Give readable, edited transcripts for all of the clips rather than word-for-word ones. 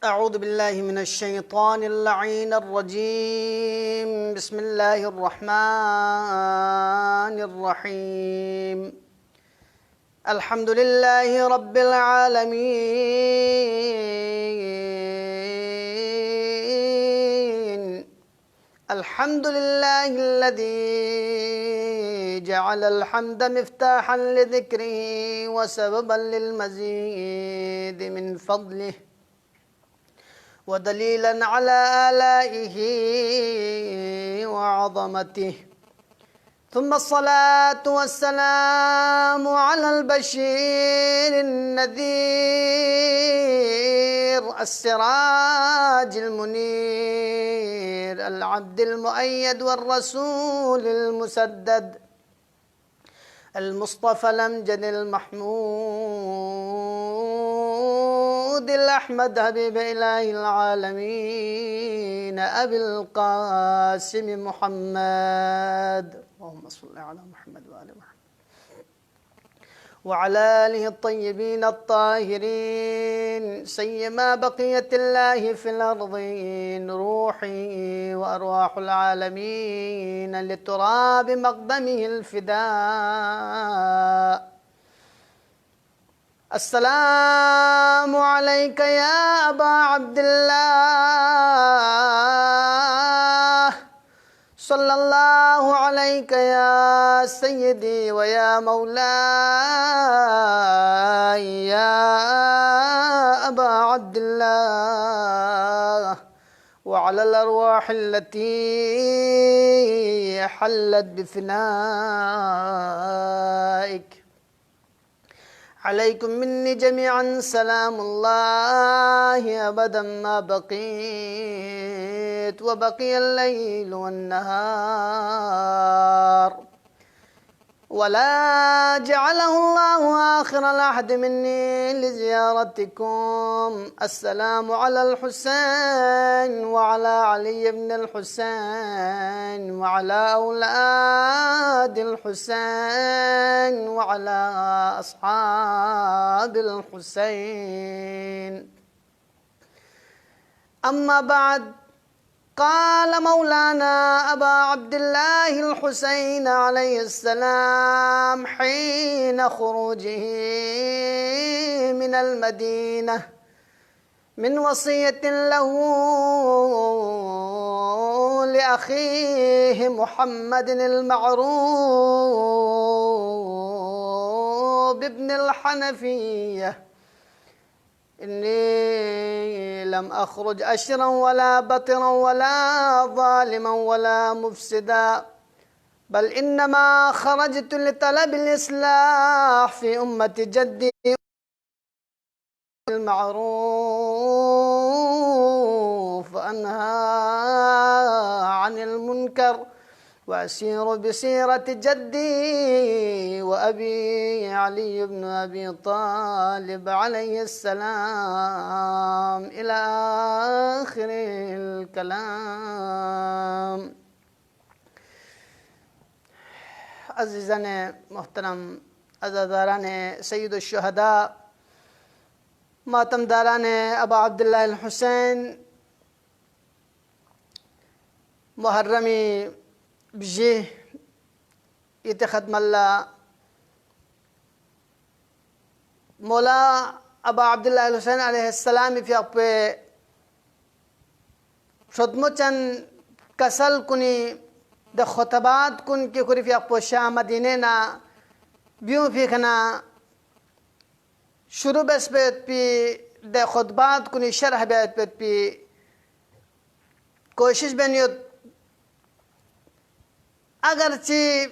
أعوذ بالله من الشيطان اللعين الرجيم. بسم الله الرحمن الرحيم. الحمد لله رب العالمين. الحمد لله الذي جعل الحمد مفتاحا لذكره وسببا للمزيد من فضله ودليلا على آلائه وعظمته، ثم الصلاة والسلام على البشير النذير السراج المنير العبد المؤيد والرسول المسدد المصطفى الأمجد المحمود الأحمد حبيب إله العالمين أبي القاسم محمد، اللهم صل على محمد وآل محمد وعلى آله الطيبين الطاهرين سيما بقية الله في الأرضين، روحي وأرواح العالمين لتراب مقدمه الفداء. السلام عليك يا أبا عبد الله، صلى الله عليك يا سيدي ويا مولاي يا أبا عبد الله، وعلى الأرواح التي حلت بفنائك. عليكم مني جميعا سلام الله أبدا ما بقيت وبقي الليل والنهار، ولا جعله الله آخر العهد مني لزيارتكم. السلام على الحسين وعلى علي بن الحسين وعلى أولاد الحسين وعلى أصحاب الحسين. أما بعد، قال مولانا أبا عبد الله الحسين عليه السلام حين خروجه من المدينة من وصية له لأخيه محمد المعروف ابن الحنفية: إني لم أخرج أشرا ولا بطرا ولا ظالما ولا مفسدا، بل إنما خرجت لطلب الإصلاح في أمة جدي المعروف وأنهى عن المنكر وأسير بسيرة جدي وأبي علي بن أبي طالب عليه السلام إلى آخر الكلام. عزیزان محترم، عزاداران سید الشهداء، ماتمداران ابا عبدالله الحسین، محرمی بجيه يتخدم الله مولا ابا عبدالله الحسین علیه السلام في أقوى خدمتن كسل كني ده خطبات كن كي كوري في أقوى شام مدينة بيوم في خنا شروع بس بيت بي ده خطبات كني شرح بيت بي کوشش بنيود اگرچہ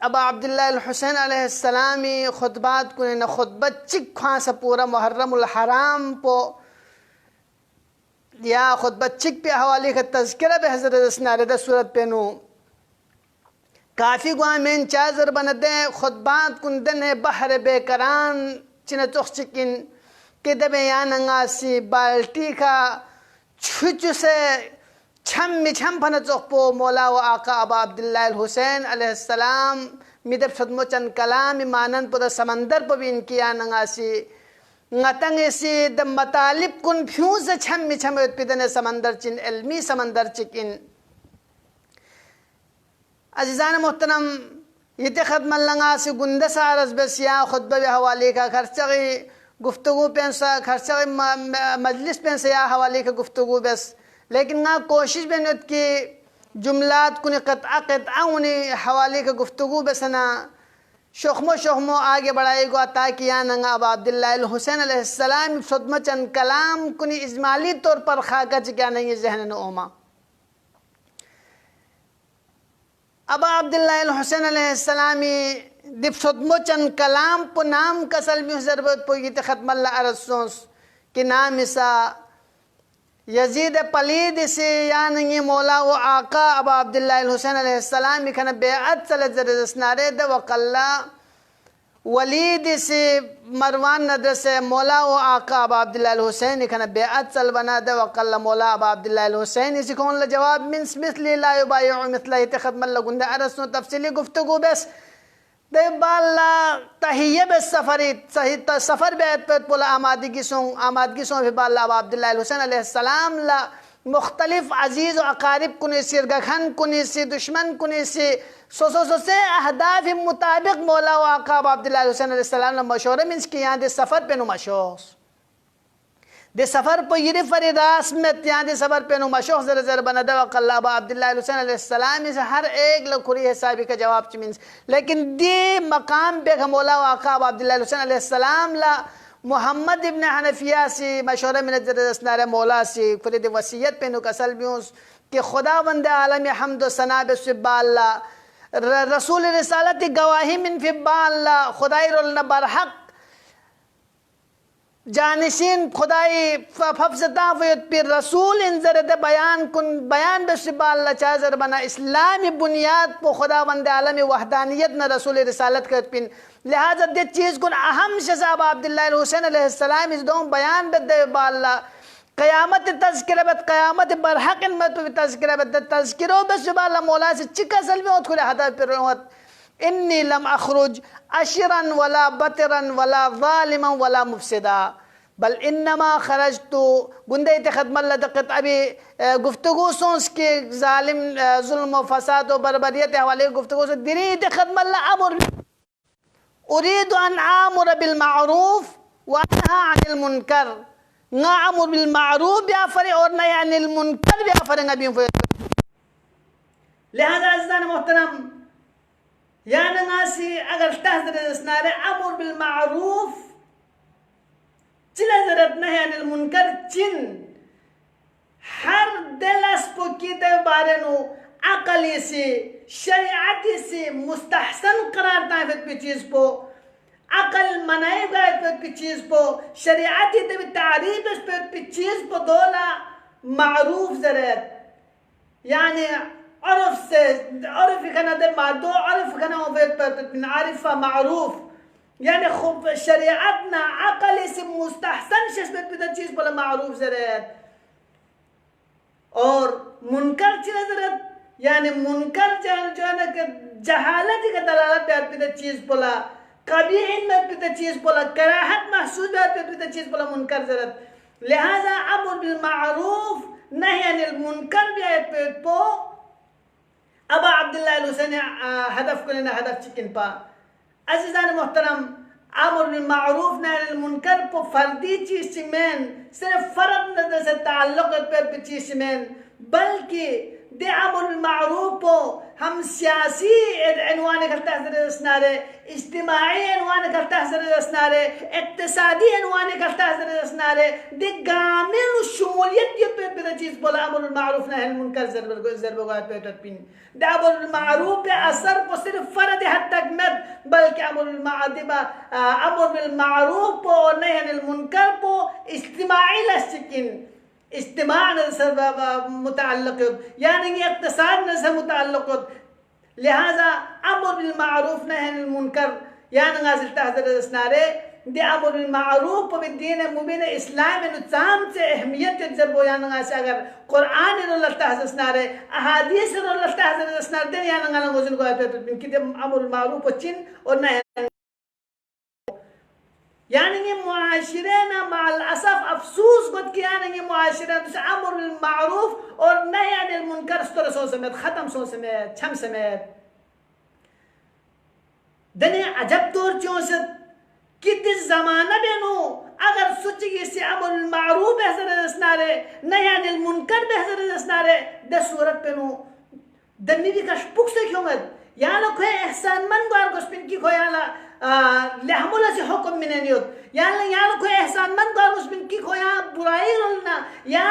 ابا عبداللہ الحسین علیہ السلامی خطبات کو نے خطبت چک خواہ سا پورا محرم الحرام پو یا خطبت چک پہ حوالی کا تذکرہ بے حضرت اسناردہ صورت پہ نو کافی گواہ میں چازر بندے خطبات کن دن بحر بے کران چنہ چخ چکن کہ دبے یاننگاسی بالٹی کا چھچ سے چھم پنچوخپو مولا و آقا ابا عبداللہ الحسین علیہ السلام میدب صدمو چند کلام مانن پدا سمندر پا بین کیا ننگاسی ngatang isi the matalib kun fuse chammi chamot pidane samandar chin ilmi samandar chikin azizan muhtaram yite khadman langa se gunda saras besiya khutba be hawale ka kharchagi गुफ्तगू पेंसा खर्चा मजलिस पेंसा या हवाले का गुफ्तगू बस लेकिन ना कोशिश बेनत की जुमलात कुने कतआ उन्हें हवाले का गुफ्तगू बस ना शोखमो आगे बढ़ाएगा ताकि या नंगा अब अब्दुल्लाह हुसैन अलैहिस्सलाम सदमा चंद कलाम कुने इजमाली तौर पर खाका क्या नहीं जहन न ओमा अब अब्दुल्लाह हुसैन अलैहिस्सलामी दिप सदमो चंद कलाम पो नाम कसल में जरूरत पोगी ते खत्मल्ला अरसोंस कि नाम इसा यजीद पलीद से या नहीं मौला व आका अब अब्दुल्लाह हुसैन अलैहिस्सलाम इखन बेअत सल जरसनारे द वकल्ला वलीद से मरवान नदर से मौला व आका अब अब्दुल्लाह हुसैन इखन बेअत सल बना द वकल्ला मौला अब अब्दुल्लाह हुसैन इसी कौन ला जवाब मिन्स मिसली ला युबायु मिसला ते खत्मल्ला गुंदा अरसों तफसीली गुफ्तगू बस दे बाला तहिये बे सफरी सही सफर बेत पे पोला आमादगी सो भी बाला अब अब्दुल्लाह हुसैन अलैहिस्सलाम ला मुख्तलिफ अजीज व अकारिब कुने सिर गखन कुने से दुश्मन कुने से सो से अहदाफ मुताबिक मौला व आका अब अब्दुल्लाह हुसैन अलैहिस्सलाम ला मशवरा मींस कि यहाँ दे सफर पे नो मशोस दे सफर पर ये फरीदास में यहाँ दे सफर पे नो मशोस जरा जरा बना दवा कल्ला अब अब्दुल्लाह हुसैन अलैहिस्सलाम इस हर एक लखुरी हिसाबी का जवाब मींस लेकिन दे मकाम पे मौला व आका अब अब्दुल्लाह हुसैन अलैहिस्सलाम ला मोहम्मद इब्न हनफिया से मशवरा में जरा मौला से फरीद वसीयत पे नो कसल भी कि खुदा बंद आलम हम्द सना बेसबाल्ला रसूल रिसालत गवाही मिन फिब्बाल्ला खुदाई रोल बरहक जानशीन खुदाई फफजता फिर रसूल इन जरद बयान कुन बयान बेसबाल्ला चाजर बना इस्लामी बुनियाद को खुदा बंद आलम वहदानियत न रसूल रिसालत का पिन लिहाजा दे चीज़ कुन अहम शसाब अब्दुल्लाह हुसैन अलैहिस्सलाम इस दो बयान बदे बाल्ला क़यामत तज़किरा बद क़यामत बरहक़ मत तज़किरा बद तज़किरो बेसबाल्ला मौला से चिकसल में खुले हदा पर इन्नी लम अखरुज अशरन वला बतरन वला ज़ालिमन वला मुफसिदा बल इन्नमा खरजतु गुंदे तखदमल दक़त अभी गुफ्तगू सोच के ज़ालिम जुल्म व फसाद व बर्बरियत हवाले गुफ्तगू से दिरी तखदमल अमर उरीदु अन आमुर बिल मारूफ व अनहा अनिल मुनकर ना अमुर बिल मारूफ या फरे और नया अनिल मुनकर या फरे नबी लिहाजा अज़ीज़ान मोहतरम या नगासी अगर तहज़र स्नारे अमुर बिल मारूफ चिला ज़रत नहीं अनिल मुनकर चिन हर दिलस पोकी दे बारे नो अकली से शरीअती से मुस्तहसन करार ताफ़त पे चीज़ को अकल मनाए गए पे चीज़ को शरीअती दे तारीफ इस पे चीज़ को दोला मारूफ ज़रत यानी अर्फ से अर्फ कना दे मादो अर्फ कना ओवेत पे आरिफा मारूफ यानी खूब शरीअत ना अकल से मुस्तहसन शस्बत पे चीज़ बोला मारूफ ज़रत और मुनकर चीज़ ज़रत यानी मुनकर जो है ना कि जहालत का दलालत पे चीज़ बोला कभी इनमें पे चीज़ बोला कराहत महसूस पे चीज़ बोला मुनकर ज़रत लिहाजा अमर बिल मारूफ नहीं अनिल मुनकर भी पे पो अब अब्दुल्लाह हुसैन हदफ को लेना हदफ चिकन पा अज़ीज़ान मोहतरम अमर बिल मारूफ नहीं अनिल मुनकर पो फर्दी चीज़ में सिर्फ फर्द नजर से ताल्लुक़ पे चीज़ में बल्कि दे अमर बिल मारूफ को हम सियासी अनवान करता है स्नारे इज्तिमाई अनवान करता है स्नारे इक्तिसादी अनवान करता है स्नारे दे गामिल शमूलियत ये पे चीज़ बोला अमर बिल मारूफ नही अनिल मुनकर ज़रब गात पे टपिन दे अमर बिल मारूफ पे असर को सिर्फ फर्द हद तक मत बल्कि अमर बिल मारूफ को नही अनिल मुनकर को इज्तिमाई लस्किन इज्तिमा से मुतअल्लिक़ यानी इक़्तिसाद से मुतअल्लिक़ लिहाजा अमर बिल मारूफ नही अनिल मुनकर यानी गाज़िल तहज़र स्नारे दे अमर बिल मारूफ व दीन मुबीन इस्लाम नुचाम से अहमियत जरबो यानी गाज़ अगर कुरान रोल तहज़र स्नारे अहादीस रोल तहज़र स्नारे दे यानी गाना गोज़िल को आते कि दे अमर बिल मारूफ चिन और नही यानी ये मुआशरे ना माल असफ अफसूस गुत कि यानी ये मुआशरे तो अमर बिल मारूफ और नही अनिल मुनकर स्तर सो समेत खत्म सो समेत छम समेत दने अजब तौर चौसत किस जमाना बेनो अगर सुच से अमर बिल मारूफ बेहतर दसनारे नही अनिल मुनकर बेहतर दसनारे द सूरत पेनो दन्नी भी कश पुख से क्यों मत याला कोई एहसान मन बार गोस्पिन की कोई याला लहमुला से हुक्म मिने नियत याला कोई एहसान मन बार गोस्पिन की कोई यहाँ बुराई रोलना या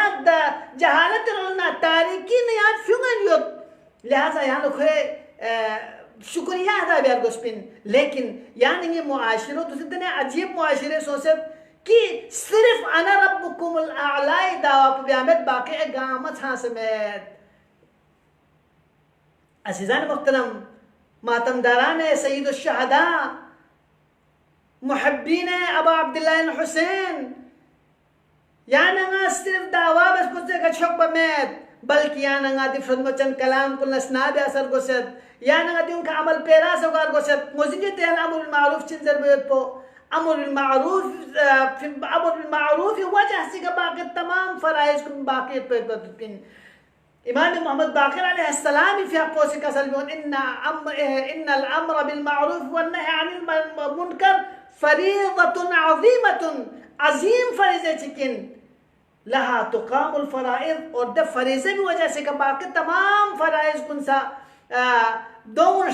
जहालत रोलना तारीकी ने याद क्यों नियत लिहाजा याला कोई शुक्रिया अदा बियार गोस्पिन लेकिन यानी ये मुआशिरों तो इतने अजीब मुआशिरे सोचे कि सिर्फ अना रब्बुकुमुल आला दावा पे बाकी गामत हाँ समेत अज़ीज़ान मुहतरम मातमदारान सईद शहदा मुहब्बीन अबा अब्दुल्लाह हुसैन याना सिर्फ दावा बस पुछे का छक बमेत बल्कि याना दिफरत मचन कलाम कुल नसना बे असर गोसत याना दी उनका अमल पेरा सगार गोसत मोजिदे तेल अमर बिल मारूफ चिंजर बेत पो अमर बिल मारूफ वजह से का बाकी तमाम फराइज कुन बाकी पे पिन इमाम मोहम्मद बाक़िर अलैहिस्सलाम fi aqwasi kasal bihun innal amra bil ma'ruf wan nahy anil munkar fariidatun azimatun azim फरीज़े चिकिन लहा तुकामुल फराइज़ और द फरीज़े भी वजह से का बाकी तमाम फराइज़ कुन सा दो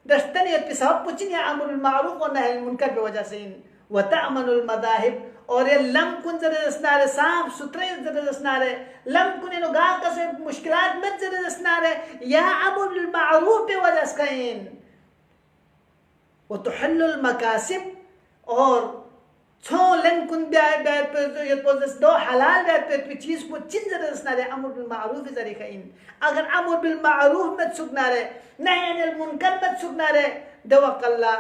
दस्तनियत पे सब कुछ नहीं अमर बिल मारूफ व नही अनिल मुनकर पे वजह से इन व तअमनुल मदाहिब और ये लम कुन जरे दसनारे साफ सुथरे जरे दसनारे लम कुन नो गा का से मुश्किलात मत जरे दसनारे या अमर बिल मारूफ पे वजह से इन व तुहल्लुल मकासिब और छो लन कुन बैत पे ये पोजस दो हलाल बैत पे चीज को चिन जरे दसनारे अमर बिल मारूफ जरे का इन अगर अमर बिल मारूफ मत सुकनारे नही अनिल मुनकर मत सुकनारे दवकल्ला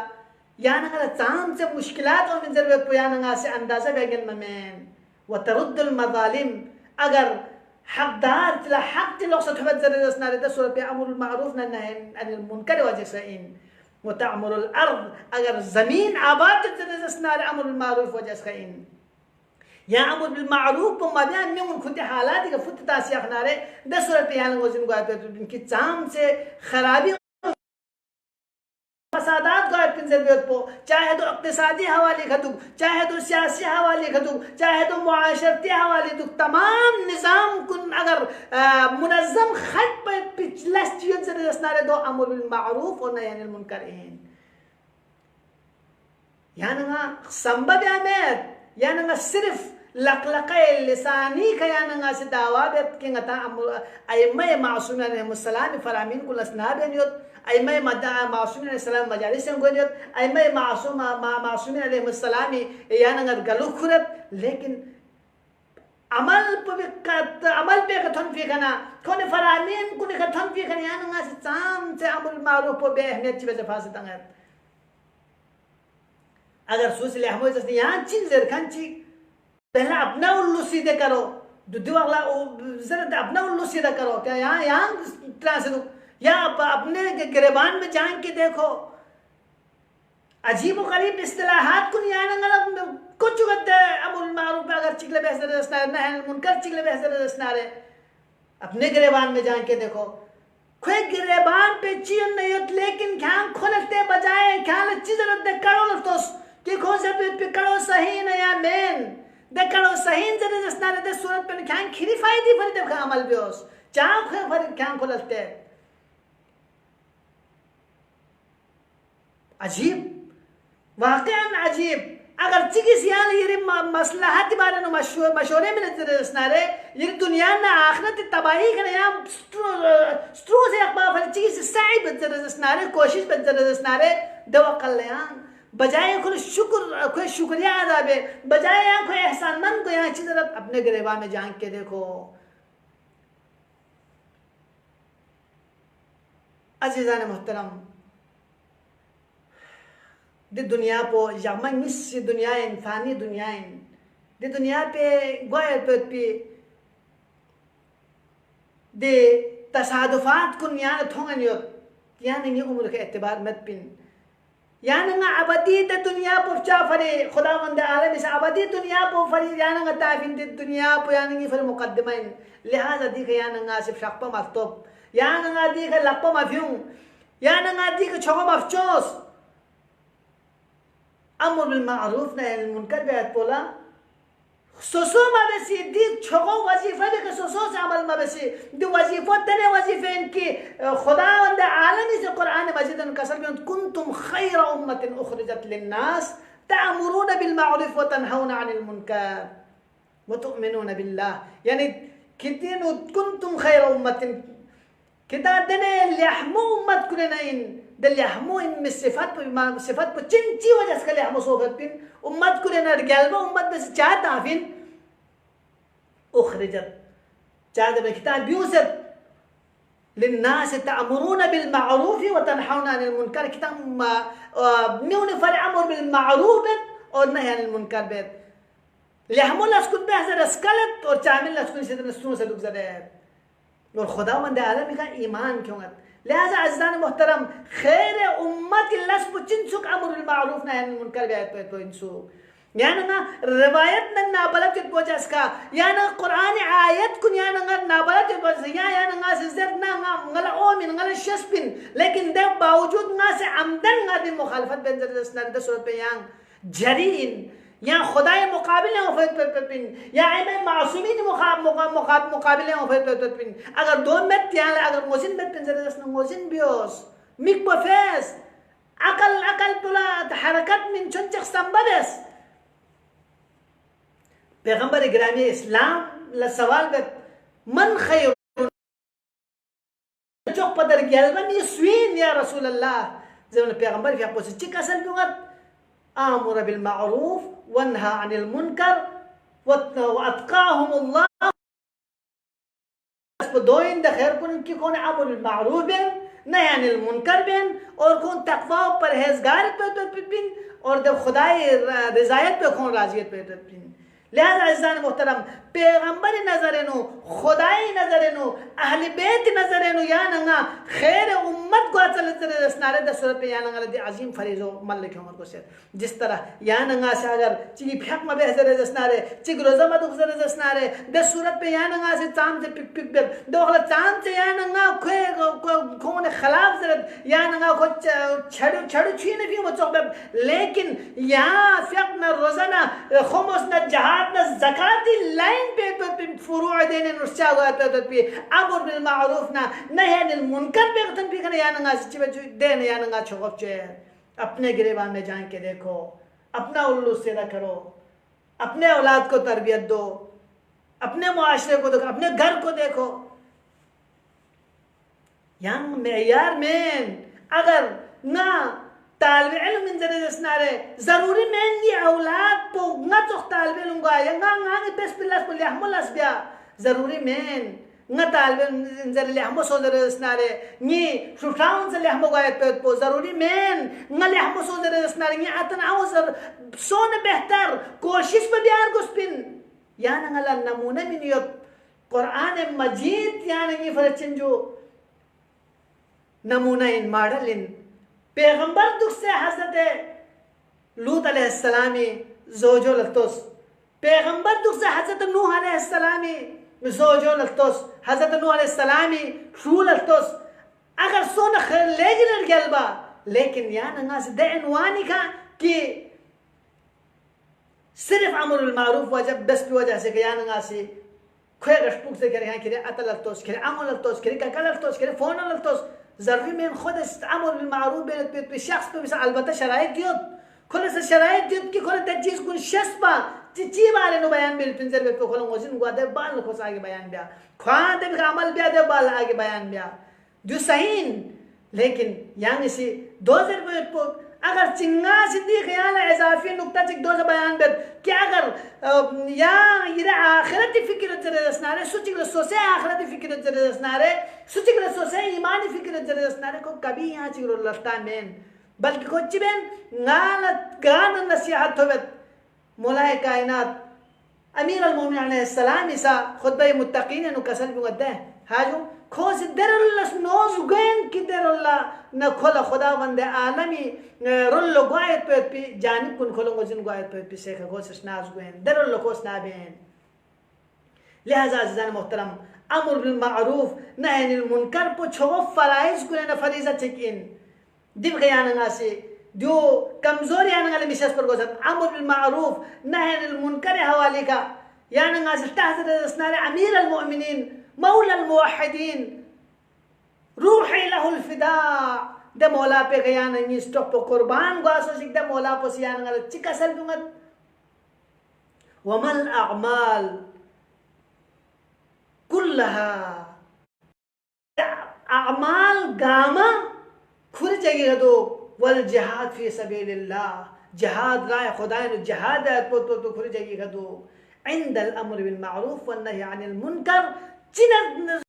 याना चाम से मुश्किलात और मिन जरूरत पुयाना से अंदाजा बेगन ममेन व तरुद्दुल मज़ालिम अगर हकदार तिला हक तिलो सठबत जरूरत नारे द सूरत पे अमरुल मारूफ न नही अनिल मुनकर वजह से इन व तअमुरुल अर्द अगर जमीन आबाद जरूरत नारे अमरुल मारूफ वजह से इन या अमर बिल मारूफ को मबयान में उन खुद हालात का फुत तासिया नारे द सूरत पे याना वजन को आते इनकी चाम से खराबी फसादात का पिंजर पो चाहे तो इक्तिसादी हवाले खतुक चाहे तो सियासी हवाले खतुक चाहे तो मुआशरती हवाले तुक तमाम निज़ाम कुन अगर मुनज़्ज़म खत पर पिछला चीज़ से रसनारे दो अमर बिल मारूफ और नही अनिल मुनकर हैं याना संबद आमेद याना सिर्फ लकलक़े लिसानी का याना से दावा बेत के ngata अइम्मा मासूम अलैहिस्सलाम फरामीन कुल असनाब नियत अइम्मा मासूम अलैहिस्सलाम मजालिस को नियत अइम्मा मासूम अलैहिस्सलाम याना गलु खुरत लेकिन अमल पे कथन फिकना कोने फरामीन कुने कथन फिकना याना से चाम से अमल मारूफ पे अहमियत चिबे फासित अंगत अगर सोच ले हम जैसे यहाँ चीज जर खांची पहला अपना उल्लू सीधे करो दूसरी वाला जरा अपना उल्लू सीधा करो क्या यहाँ तरह से या अपने गिरबान में जान के देखो अजीब व गरीब इस्तिलाहात को नहीं कुछ करते अमुल मारूफ अगर चिकले बेहतर रसना नही मुनकर चिकले बेहतर रसना रे अपने गिरबान में जान के देखो कोई गिरबान पे चीन नहीं होती लेकिन ख्याल खोलते बजाय ख्याल चीज रखते करो लफ्तोस कि कौन से पे करो सही न या मेन दे करो सही जरे जसना रे सूरत पे ख्याल खिरी फायदी फरी दे अमल बेओस चाह खे फरी ख्याल खोलते अजीब वाकई अजीब अगर चिकिस यान ये मसलहत बारे न मशवरे में रसना रे ये दुनिया ना आखिरत तबाही करे या स्ट्रो से अखबार फल चिकिस सही बजर रसना रे कोशिश बजर रसना रे दवा कल्याण बजाय कोई शुक्रिया अदा बे बजाय यहाँ कोई एहसानमंद को यहाँ अच्छी तरह अपने गिरेबा में झांक के देखो अजीज़ान मोहतरम दे दुनिया पो यामन मिस दुनिया इंसानी दुनिया दे दुनिया पे गोय पे दे तसादुफात कुन यान थोंगन यो यान ये उम्र के एतबार मत पिन यानी ना अबदी द दुनिया पुफ्चा फरे खुदावंद आलम इस अबदी दुनिया पु फरी यानी ना ताफिन द दुनिया पु यानी की फर मुकद्दमा लिहाजा दी के यानी ना सिर्फ शक्पा मस्तोब यानी ना दी के लक्पा मफ्यूं यानी ना दी के छोको मफचोस अमर बिल मारूफ नही अनिल मुनकर बेहद बोला सोसो मबेसी दी छोको वजीफा दे के सोसो से अमल मबेसी दी वजीफा तने वजीफे इनकी खुदावंद आलम इस कुरान मजीद कसर में कुंतुम खैर उम्मतिन उखरिजत लिन्नास तअमुरून बिल मारूफ व तनहौन अनिल मुनकर व तुमिनून बिल्लाह यानी कितने कुंतुम खैर उम्मतिन किता दने लहमु उम्मत कुरनाइन दल लहमु इन सिफत पर चिंची वजह से लहमु सोबत पिन उम्मत कुरना गलबा उम्मत में चाहता फिन उखरिजत चाहते में किता ब्यूसत लिन्नास तअमुरून बिल मारूफ व तनहौन अनिल मुनकर किता न्यून फर अमर बिल मारूफ और नही अनिल मुनकर बेत लहमु लस्कुन पे हजर अस्कलत और चामिल लस्कुन से नस्सों से दुगजरे और खुदावंद आलम का ईमान क्यों है लिहाजा अज़ीज़ान मोहतरम खैर उम्मत लस्ब चिंसुक अमर बिल मारूफ नही अनिल मुनकर गए तो इंसु यानी ना रिवायत न नाबलत बोझस का यानी कुरान आयत कुन यानी ना नाबलत बोझस यानी ना सिजर ना ngala ओमिन ngala शस्पिन लेकिन दे बावजूद ना से आमदन ना दे मुखालफत बेंजर दसना दे सूरत पे yang जरीन या खुदाए मुकाबिले पिन या इमाम मासूमीन मुकाबिले पिन अगर दो में त्याल अगर मोजिन में पिन जरा दसना मोजिन बियोस मिक बफेस अकल तुला हरकत min चंचक संबदस पैगंबर ग्रामी इस्लाम ला सवाल बे मन खैर चौक पदर गलबनी स्वीन या रसूल अल्लाह जब पैगंबर फिर पोस चिक असल लुगत आमुर बिल मारूफ वन्हा अनिल मुनकर वअतकाहुमुल्लाह दोइन द खैर कुन की कौन अमर बिल मारूफ बिन नही अनिल मुनकर बिन और कौन तकवा परहेजगार पे बिन और द खुदाई रजायत पे कौन राजियत पे बिन लिहाजा अज़ीज़ान मोहतरम पैगंबर नजरेनु खुदाई नजरेनु अहले बैत नजरेनु या नंगा खैर उम्मत को चल चले रसनारे द सूरत पे या नंगा दे अजीम फरीजो मल के उमर को से जिस तरह या नंगा से अगर ची फेक में बेहतर रसनारे ची रोजा मत गुजर रसनारे द सूरत पे या नंगा से चांद से पिक पिक दो गला चांद से या नंगा को ने खिलाफ जरत या नंगा को छड़ू छीने भी मचोब लेकिन या फेक न रोजाना खुमस न जहाद न ज़काती लाइन पे फुरूअ देने नुस्चा हुआ पे अमर बिल मारूफ ना नही अनिल मुनकर पे गतन भी करे या नंगा चिबे देने या नंगा छोगचे अपने गिरेबान में जान के देखो अपना उल्लू सीधा करो अपने औलाद को तरबियत दो अपने मुआशरे को देखो अपने घर को देखो यंग मेयार में अगर ना तालिब इल्म इन जरे दसनारे जरूरी में ये औलाद तो ना तो तालिब इल्म का या ना बस पिलस को लेहमुलस बिया जरूरी में ना तालिब इन जरे लेहमो सो जरे दसनारे नी सुठाउन से लेहमो का तो जरूरी में ना लेहमो सो जरे दसनारे नी अतन आउजर सोने बेहतर कोशिश पे बियार गुस्पिन या नंगला नमूने में यो कुरान मजीद या नहीं फरचन जो नमूना इन मॉडल इन पैगंबर दुख से हजरत लूत अलैहिस्सलामी जोजो लतोस पैगंबर दुख से हजरत नूह अलैहिस्सलामी जोजो लतोस हजरत नूह अलैहिस्सलामी शू लतोस अगर सोन खैर लेगिल गलबा लेकिन या नंगास दनवानी का कि सिर्फ अमर बिल मारूफ वजब बस की वजह से कि या नंगासी खैर रष्पुक से करे कि अतल लतोस कि अमर लतोस कि कल लतोस कि फोन लतोस ज़रूरी में खुद अमर बिल मारूफ पे शख्स पे मिसाल अलबत्ता शराइत दियो खुद से शराइत दियो कि खुद तक चीज कुछ शस्पा चिची वाले नो बयान बिल पिंजर पे खुद मोजिन गुआदे बाल को आगे बयान बिया खान दे अमल बिया दे बाल आगे बयान बिया जो सहीन लेकिन यानी सी 2000 पे अगर चिंगा सिद्दी ख्याल इजाफी नुक्ता चिक दो बयान बेद क्या अगर या ये आखिरती फिक्र जरे दसनारे सुचिक सोसे आखिरती फिक्र जरे दसनारे सुचिक सोसे ईमानी फिक्र जरे दसनारे को कभी यहाँ चिक लफ्ता मेन बल्कि कुछ बेन गान गान नसीहत होवे मौलाए कायनात أمير المؤمنين عليه السلام إسا خطبة متقين إنه كسل بمده هاجو خوش در الله نوز وين كدر الله نخلا خدا بند عالمي رول قايد بي جانب كن خلون وزن قايد بي سيخ خوش ناز وين در الله خوش نابين. لهذا عزيزان محترم أمر بالمعروف نهي عن المنكر بو چوف فرائض كلنا فريضة تكين دب غيانا ناسي دو कमजोरी आने वाले मिसेस पर गोसत अमर बिल मारूफ नही अनिल मुनकर हवाले का यानी गाज़िल तहज़र अस्नार अमीर अल मोमिनीन मौला अल मुवहिदीन रूही लहुल फिदा द मौला पे गया नहीं स्टॉप पर कुर्बान गासो सिक द मौला पर सियान गाल चिका सल दुंगत वमल अमाल कुल्लहा अमाल गामा खुर जगह दो वल जिहाद फी सबीलिल्लाह जिहाद राय खुदा ने जिहाद है तो खुर जगह दो इंदल अम्र बिल मारूफ वन नही अनिल मुनकर चिन